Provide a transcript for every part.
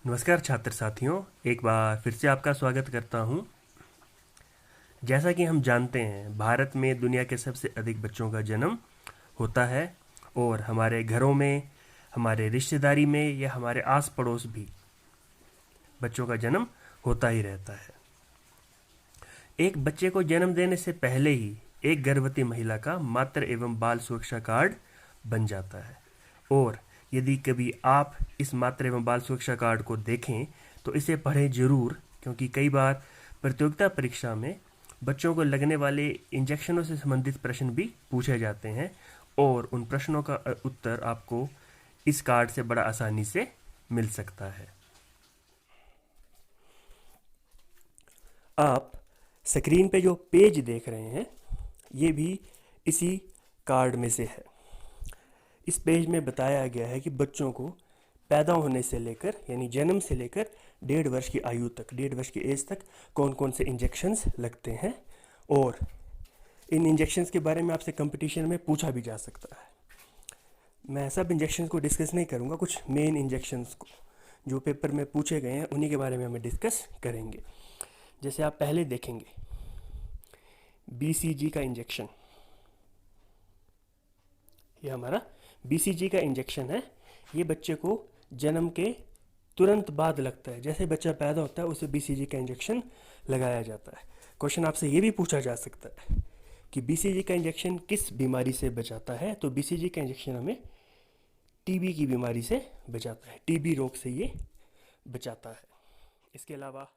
नमस्कार छात्र साथियों, एक बार फिर से आपका स्वागत करता हूं। जैसा कि हम जानते हैं, भारत में दुनिया के सबसे अधिक बच्चों का जन्म होता है और हमारे घरों में, हमारे रिश्तेदारी में या हमारे आस पड़ोस भी बच्चों का जन्म होता ही रहता है। एक बच्चे को जन्म देने से पहले ही एक गर्भवती महिला का मातृ एवं बाल सुरक्षा कार्ड बन जाता है और यदि कभी आप इस मातृ एवं बाल सुरक्षा कार्ड को देखें तो इसे पढ़ें जरूर, क्योंकि कई बार प्रतियोगिता परीक्षा में बच्चों को लगने वाले इंजेक्शनों से संबंधित प्रश्न भी पूछे जाते हैं और उन प्रश्नों का उत्तर आपको इस कार्ड से बड़ा आसानी से मिल सकता है। आप स्क्रीन पे जो पेज देख रहे हैं ये भी इसी कार्ड में से है। इस पेज में बताया गया है कि बच्चों को पैदा होने से लेकर यानी जन्म से लेकर 1.5 वर्ष की आयु तक, 1.5 वर्ष की एज तक कौन कौन से इंजेक्शन्स लगते हैं और इन इंजेक्शन्स के बारे में आपसे कंपटीशन में पूछा भी जा सकता है। मैं सब इंजेक्शन्स को डिस्कस नहीं करूँगा, कुछ मेन इंजेक्शन्स को जो पेपर में पूछे गए हैं उन्हीं के बारे में हमें डिस्कस करेंगे। जैसे आप पहले देखेंगे BCG का इंजेक्शन, ये हमारा BCG का इंजेक्शन है। ये बच्चे को जन्म के तुरंत बाद लगता है, जैसे बच्चा पैदा होता है उसे BCG का इंजेक्शन लगाया जाता है। क्वेश्चन आपसे ये भी पूछा जा सकता है कि BCG का इंजेक्शन किस बीमारी से बचाता है, तो BCG का इंजेक्शन हमें TB की बीमारी से बचाता है, TB रोग से ये बचाता है। इसके अलावा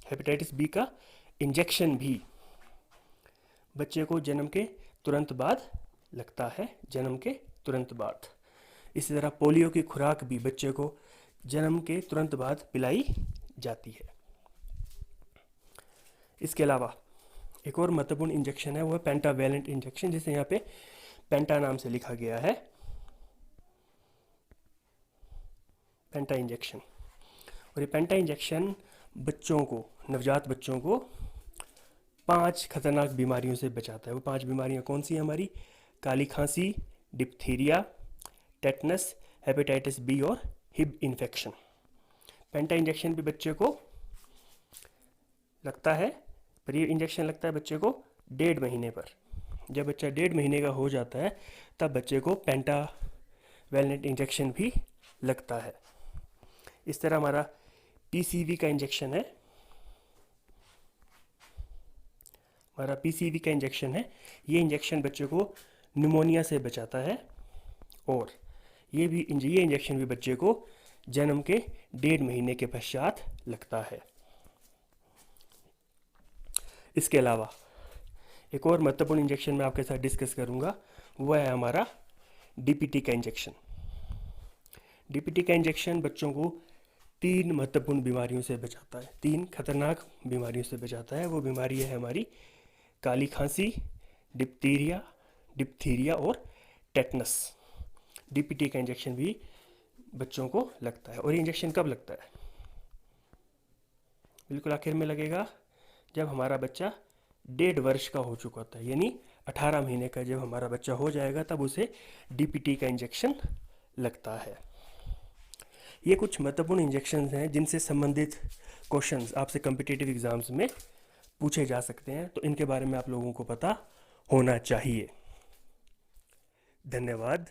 हेपेटाइटिस बी का इंजेक्शन भी बच्चे को जन्म के तुरंत बाद लगता है, जन्म के तुरंत बाद। इसी तरह पोलियो की खुराक भी बच्चे को जन्म के तुरंत बाद पिलाई जाती है। इसके अलावा एक और महत्वपूर्ण इंजेक्शन है, वो है पेंटावैलेंट इंजेक्शन, जिसे यहाँ पे पेंटा नाम से लिखा गया है, पेंटा इंजेक्शन। और ये पेंटा इंजेक्शन बच्चों को, नवजात बच्चों को 5 खतरनाक बीमारियों से बचाता है। वो 5 बीमारियां कौन सी हैं हमारी? काली खांसी, डिप्थीरिया, टेटनस, हेपेटाइटिस बी और हिब इन्फेक्शन। पेंटा इंजेक्शन भी बच्चे को लगता है, पर ये इंजेक्शन लगता है बच्चे को 1.5 महीने पर। जब बच्चा 1.5 महीने का हो जाता है तब बच्चे को पेंटावैलेंट इंजेक्शन भी लगता है। इस तरह हमारा PCV का इंजेक्शन है, हमारा PCV का इंजेक्शन है। ये इंजेक्शन बच्चे को निमोनिया से बचाता है और ये इंजेक्शन भी बच्चे को जन्म के 1.5 महीने के पश्चात लगता है। इसके अलावा एक और महत्वपूर्ण इंजेक्शन मैं आपके साथ डिस्कस करूंगा, वह है हमारा DPT का इंजेक्शन। DPT का इंजेक्शन बच्चों को 3 महत्वपूर्ण बीमारियों से बचाता है, 3 खतरनाक बीमारियों से बचाता है। वो बीमारी है हमारी काली खांसी, डिप्थीरिया और टेटनस। DPT का इंजेक्शन भी बच्चों को लगता है। और ये इंजेक्शन कब लगता है? बिल्कुल आखिर में लगेगा जब हमारा बच्चा 1.5 वर्ष का हो चुका होता है, यानी 18 महीने का जब हमारा बच्चा हो जाएगा तब उसे DPT का इंजेक्शन लगता है। ये कुछ महत्वपूर्ण इंजेक्शन्स हैं जिनसे संबंधित क्वेश्चंस आपसे कॉम्पिटिटिव एग्जाम्स में पूछे जा सकते हैं, तो इनके बारे में आप लोगों को पता होना चाहिए। धन्यवाद।